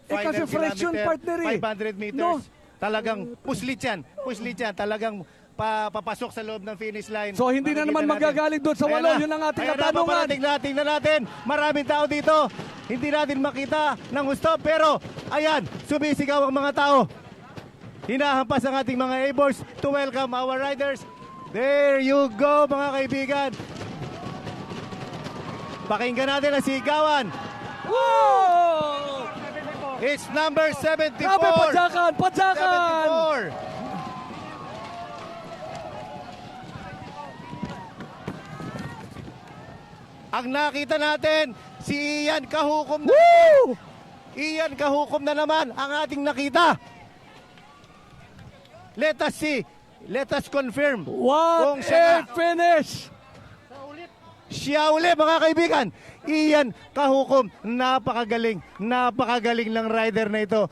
Kasi fresh yun, partner eh. 500 meters. No. Talagang puslit yan. Talagang papasok sa loob ng finish line. So hindi na naman magagaling doon sa walo. Yun ang ating katanungan. Tingnan natin. Maraming tao dito. Hindi natin makita ng gusto. Pero, ayan, sumisigaw ang mga tao. Hinahampas ang ating mga A-boards to welcome our riders. There you go, mga kaibigan. Pakinggan natin ang sigawan. Wow! It's number 74. Grabe, padyakan! 74. Ang nakita natin, si Ian Kahukom na. Woo! Ian Kahukom na naman ang ating nakita. Let us see. Let us confirm. What Kung siya a finish! Siya uli, mga kaibigan. Ian Kahukom, napakagaling ng rider na ito.